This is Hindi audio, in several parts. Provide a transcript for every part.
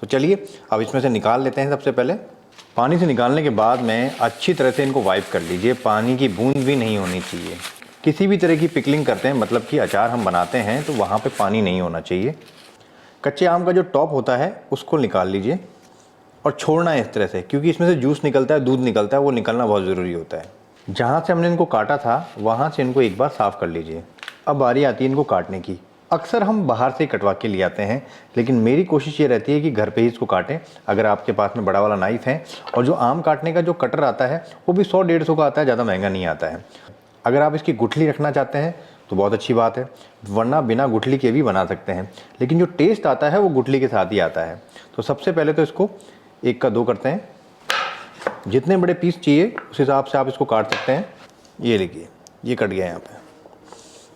तो चलिए अब इसमें से निकाल लेते हैं। सबसे पहले पानी से निकालने के बाद में अच्छी तरह से इनको वाइप कर लीजिए, पानी की बूंद भी नहीं होनी चाहिए। किसी भी तरह की पिकलिंग करते हैं, मतलब कि अचार हम बनाते हैं, तो वहाँ पे पानी नहीं होना चाहिए। कच्चे आम का जो टॉप होता है उसको निकाल लीजिए और छोड़ना है इस तरह से, क्योंकि इसमें से जूस निकलता है, दूध निकलता है, वो निकलना बहुत ज़रूरी होता है। जहाँ से हमने इनको काटा था वहाँ से इनको एक बार साफ़ कर लीजिए। अब बारी आती है इनको काटने की। अक्सर हम बाहर से कटवा के ले आते हैं, लेकिन मेरी कोशिश ये रहती है कि घर पे ही इसको काटें। अगर आपके पास में बड़ा वाला नाइफ़ है, और जो आम काटने का जो कटर आता है वो भी 100-150 का आता है, ज़्यादा महंगा नहीं आता है। अगर आप इसकी गुठली रखना चाहते हैं तो बहुत अच्छी बात है, वरना बिना गुठली के भी बना सकते हैं, लेकिन जो टेस्ट आता है वो गुठली के साथ ही आता है। तो सबसे पहले तो इसको 1 का 2 करते हैं। जितने बड़े पीस चाहिए उस हिसाब से आप इसको काट सकते हैं। ये देखिए, ये कट गया यहाँ पे।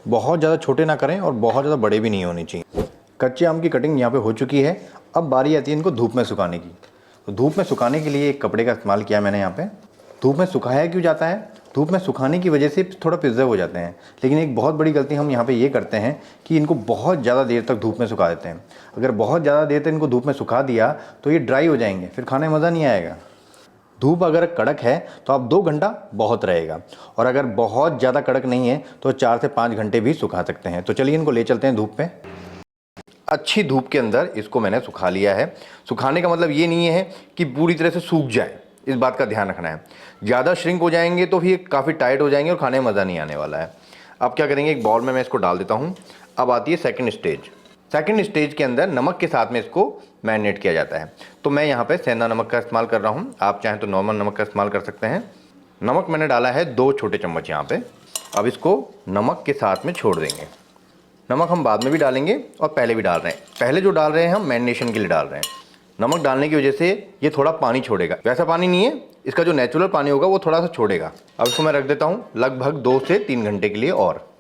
बहुत ज़्यादा छोटे ना करें और बहुत ज़्यादा बड़े भी नहीं होने चाहिए। कच्चे आम की कटिंग यहाँ पे हो चुकी है। अब बारी आती है इनको धूप में सुखाने की। तो धूप में सुखाने के लिए एक कपड़े का इस्तेमाल किया मैंने यहाँ पे। धूप में सुखाया क्यों जाता है? धूप में सुखाने की वजह से थोड़ा प्रिजर्व हो जाते हैं, लेकिन एक बहुत बड़ी गलती हम यहाँ पे ये करते हैं कि इनको बहुत ज़्यादा देर तक धूप में सुखा देते हैं। अगर बहुत ज़्यादा देर तक इनको धूप में सुखा दिया तो ये ड्राई हो जाएंगे, फिर खाने में मज़ा नहीं आएगा। धूप अगर कड़क है तो आप 2 घंटा बहुत रहेगा, और अगर बहुत ज़्यादा कड़क नहीं है तो 4 से 5 घंटे भी सुखा सकते हैं। तो चलिए इनको ले चलते हैं धूप पे। अच्छी धूप के अंदर इसको मैंने सुखा लिया है। सुखाने का मतलब ये नहीं है कि पूरी तरह से सूख जाए, इस बात का ध्यान रखना है। ज़्यादा श्रिंक हो जाएंगे तो फिर काफ़ी टाइट हो जाएंगे और खाने में मज़ा नहीं आने वाला है। अब क्या करेंगे, एक बाउल में मैं इसको डाल देता हूँ। अब आती है सेकंड स्टेज। सेकंड स्टेज के अंदर नमक के साथ में इसको मैरिनेट किया जाता है। तो मैं यहाँ पे सेंधा नमक का इस्तेमाल कर रहा हूँ, आप चाहें तो नॉर्मल नमक का इस्तेमाल कर सकते हैं। नमक मैंने डाला है 2 छोटे चम्मच यहाँ पे। अब इसको नमक के साथ में छोड़ देंगे। नमक हम बाद में भी डालेंगे और पहले भी डाल रहे हैं। पहले जो डाल रहे हैं हम मैरिनेशन के लिए डाल रहे हैं। नमक डालने की वजह से ये थोड़ा पानी छोड़ेगा, वैसा पानी नहीं है, इसका जो नेचुरल पानी होगा वो थोड़ा सा छोड़ेगा। अब इसको मैं रख देता हूँ लगभग 2 से 3 घंटे के लिए। और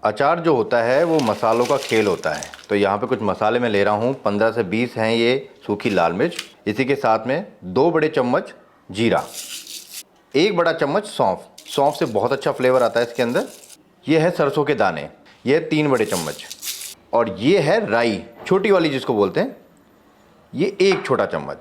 अचार जो होता है वो मसालों का खेल होता है। तो यहाँ पे कुछ मसाले मैं ले रहा हूँ, 15 से 20 हैं ये सूखी लाल मिर्च। इसी के साथ में 2 बड़े चम्मच जीरा, 1 बड़ा चम्मच सौंफ। सौंफ से बहुत अच्छा फ्लेवर आता है इसके अंदर। ये है सरसों के दाने, ये 3 बड़े चम्मच। और ये है राई, छोटी वाली जिसको बोलते हैं, ये 1 छोटा चम्मच।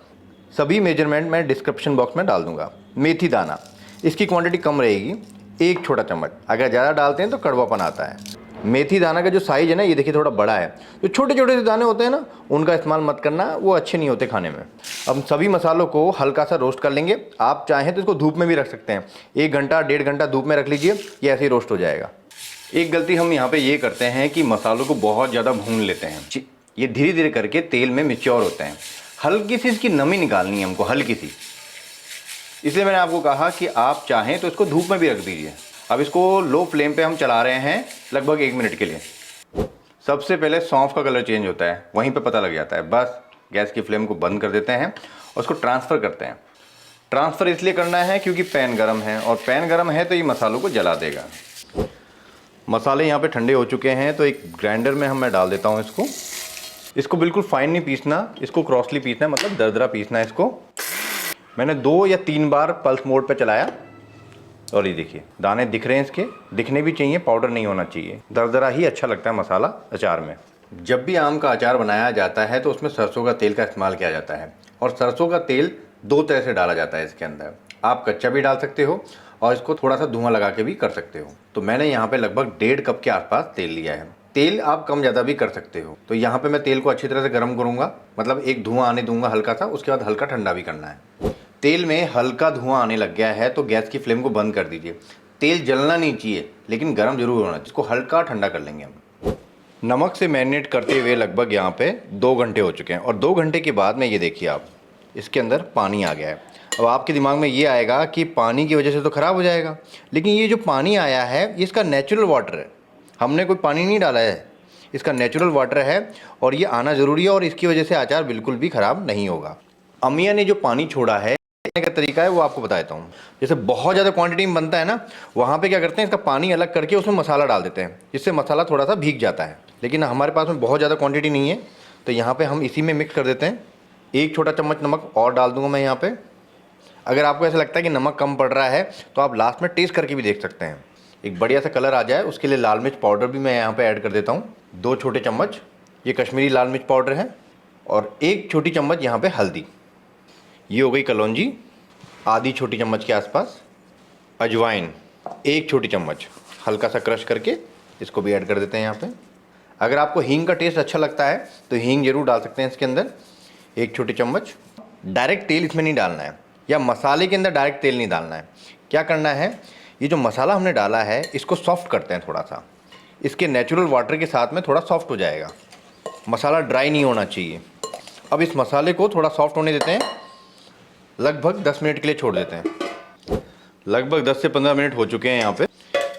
सभी मेजरमेंट मैं डिस्क्रिप्शन बॉक्स में डाल दूंगा। मेथी दाना, इसकी क्वांटिटी कम रहेगी, 1 छोटा चम्मच। अगर ज़्यादा डालते हैं तो कड़वापन आता है। मेथी दाना का जो साइज़ है ना, ये देखिए थोड़ा बड़ा है। जो छोटे छोटे से दाने होते हैं ना, उनका इस्तेमाल मत करना, वो अच्छे नहीं होते खाने में। अब सभी मसालों को हल्का सा रोस्ट कर लेंगे। आप चाहें तो इसको धूप में भी रख सकते हैं, 1 घंटा 1.5 घंटा धूप में रख लीजिए, ये ऐसे ही रोस्ट हो जाएगा। एक गलती हम यहाँ पे ये करते हैं कि मसालों को बहुत ज़्यादा भून लेते हैं। ये धीरे धीरे करके तेल में मैच्योर होते हैं। हल्की सी इसकी नमी निकालनी है हमको, हल्की सी। इसलिए मैंने आपको कहा कि आप चाहें तो इसको धूप में भी रख दीजिए। अब इसको लो फ्लेम पे हम चला रहे हैं लगभग 1 मिनट के लिए। सबसे पहले सौंफ का कलर चेंज होता है, वहीं पे पता लग जाता है। बस गैस की फ्लेम को बंद कर देते हैं और उसको ट्रांसफ़र करते हैं। ट्रांसफ़र इसलिए करना है क्योंकि पैन गर्म है, और पैन गर्म है तो ये मसालों को जला देगा। मसाले यहाँ पे ठंडे हो चुके हैं, तो एक ग्राइंडर में मैं डाल देता हूँ इसको। इसको बिल्कुल फाइन नहीं पीसना, इसको क्रॉसली पीसना है, मतलब दरदरा पीसना है इसको। मैंने 2 या 3 बार पल्स मोड पे चलाया, और ये देखिए दाने दिख रहे हैं इसके, दिखने भी चाहिए, पाउडर नहीं होना चाहिए। दरदरा ही अच्छा लगता है मसाला अचार में। जब भी आम का अचार बनाया जाता है तो उसमें सरसों का तेल का इस्तेमाल किया जाता है, और सरसों का तेल 2 तरह से डाला जाता है इसके अंदर। आप कच्चा भी डाल सकते हो और इसको थोड़ा सा धुआं लगा के भी कर सकते हो। तो मैंने यहाँ पे लगभग 1.5 कप के आसपास तेल लिया है। तेल आप कम ज़्यादा भी कर सकते हो। तो यहाँ पे मैं तेल को अच्छी तरह से गर्म करूँगा, मतलब एक धुआं आने दूंगा हल्का सा, उसके बाद हल्का ठंडा भी करना है। तेल में हल्का धुआं आने लग गया है तो गैस की फ्लेम को बंद कर दीजिए। तेल जलना नहीं चाहिए, लेकिन गर्म जरूर होना, जिसको हल्का ठंडा कर लेंगे हम। नमक से मैरिनेट करते हुए लगभग यहाँ पे 2 घंटे हो चुके हैं, और 2 घंटे के बाद में ये देखिए आप, इसके अंदर पानी आ गया है। अब आपके दिमाग में ये आएगा कि पानी की वजह से तो ख़राब हो जाएगा, लेकिन ये जो पानी आया है ये इसका नेचुरल वाटर है, हमने कोई पानी नहीं डाला है, इसका नेचुरल वाटर है, और ये आना ज़रूरी है, और इसकी वजह से अचार बिल्कुल भी ख़राब नहीं होगा। अम्मिया ने जो पानी छोड़ा है का तरीका है वो आपको बताता हूँ। जैसे बहुत ज़्यादा क्वांटिटी में बनता है ना, वहाँ पे क्या करते हैं, इसका पानी अलग करके उसमें मसाला डाल देते हैं, जिससे मसाला थोड़ा सा भीग जाता है। लेकिन हमारे पास में बहुत ज़्यादा क्वांटिटी नहीं है, तो यहाँ पे हम इसी में मिक्स कर देते हैं। 1 छोटा चम्मच नमक और डाल दूँगा मैं यहाँ पे। अगर आपको ऐसा लगता है कि नमक कम पड़ रहा है तो आप लास्ट में टेस्ट करके भी देख सकते हैं। एक बढ़िया सा कलर आ जाए उसके लिए लाल मिर्च पाउडर भी मैं यहाँ पर ऐड कर देता हूँ, 2 छोटे चम्मच। ये कश्मीरी लाल मिर्च पाउडर है। और 1 छोटी चम्मच यहाँ पे हल्दी। ये हो गई कलौंजी आधी छोटी चम्मच के आसपास। अजवाइन 1 छोटी चम्मच, हल्का सा क्रश करके इसको भी ऐड कर देते हैं यहाँ पे। अगर आपको हींग का टेस्ट अच्छा लगता है तो हींग जरूर डाल सकते हैं इसके अंदर, 1 छोटी चम्मच। डायरेक्ट तेल इसमें नहीं डालना है, या मसाले के अंदर डायरेक्ट तेल नहीं डालना है। क्या करना है, ये जो मसाला हमने डाला है इसको सॉफ्ट करते हैं थोड़ा सा, इसके नेचुरल वाटर के साथ में थोड़ा सॉफ्ट हो जाएगा। मसाला ड्राई नहीं होना चाहिए। अब इस मसाले को थोड़ा सॉफ्ट होने देते हैं, लगभग 10 मिनट के लिए छोड़ देते हैं। लगभग 10 से 15 मिनट हो चुके हैं यहाँ पे।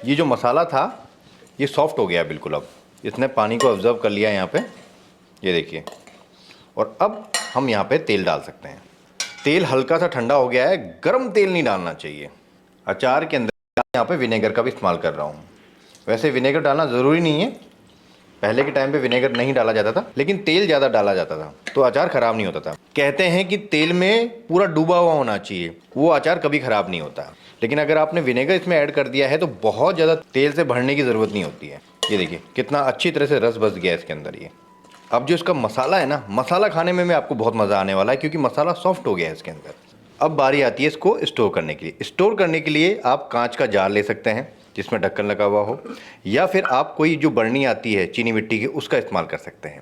ये जो मसाला था ये सॉफ्ट हो गया बिल्कुल, अब इसने पानी को ऑब्जर्व कर लिया यहाँ पे, ये देखिए। और अब हम यहाँ पे तेल डाल सकते हैं। तेल हल्का सा ठंडा हो गया है, गरम तेल नहीं डालना चाहिए। अचार के अंदर यहाँ पे विनेगर का भी इस्तेमाल कर रहा हूँ। वैसे विनेगर डालना ज़रूरी नहीं है, पहले के टाइम पे विनेगर नहीं डाला जाता था, लेकिन तेल ज़्यादा डाला जाता था तो अचार ख़राब नहीं होता था। कहते हैं कि तेल में पूरा डूबा हुआ होना चाहिए, वो अचार कभी ख़राब नहीं होता। लेकिन अगर आपने विनेगर इसमें ऐड कर दिया है तो बहुत ज़्यादा तेल से भरने की ज़रूरत नहीं होती है। ये देखिए कितना अच्छी तरह से रस बस गया इसके अंदर ये। अब जो इसका मसाला है ना, मसाला खाने में आपको बहुत मज़ा आने वाला है क्योंकि मसाला सॉफ्ट हो गया है इसके अंदर। अब बारी आती है इसको स्टोर करने के लिए। स्टोर करने के लिए आप कांच का जार ले सकते हैं जिसमें ढक्कन लगा हुआ हो, या फिर आप कोई जो बरनी आती है चीनी मिट्टी की उसका इस्तेमाल कर सकते हैं।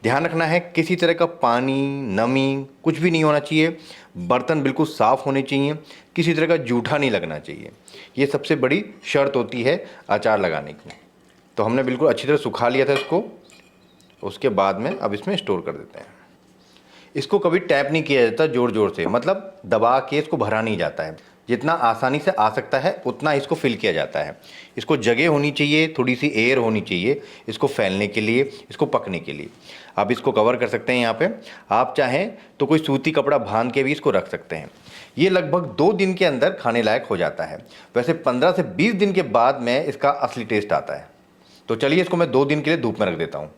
ध्यान रखना है किसी तरह का पानी नमी कुछ भी नहीं होना चाहिए, बर्तन बिल्कुल साफ़ होने चाहिए, किसी तरह का जूठा नहीं लगना चाहिए। ये सबसे बड़ी शर्त होती है अचार लगाने की। तो हमने बिल्कुल अच्छी तरह सुखा लिया था इसको, उसके बाद में अब इसमें स्टोर कर देते हैं। इसको कभी टैप नहीं किया जाता ज़ोर ज़ोर से, मतलब दबा के इसको भरा नहीं जाता है। जितना आसानी से आ सकता है उतना इसको फिल किया जाता है। इसको जगह होनी चाहिए, थोड़ी सी एयर होनी चाहिए इसको फैलने के लिए, इसको पकने के लिए। आप इसको कवर कर सकते हैं यहाँ पे। आप चाहें तो कोई सूती कपड़ा बांध के भी इसको रख सकते हैं। ये लगभग 2 दिन के अंदर खाने लायक हो जाता है। वैसे 15 से 20 दिन के बाद में इसका असली टेस्ट आता है। तो चलिए इसको मैं 2 दिन के लिए धूप में रख देता हूँ।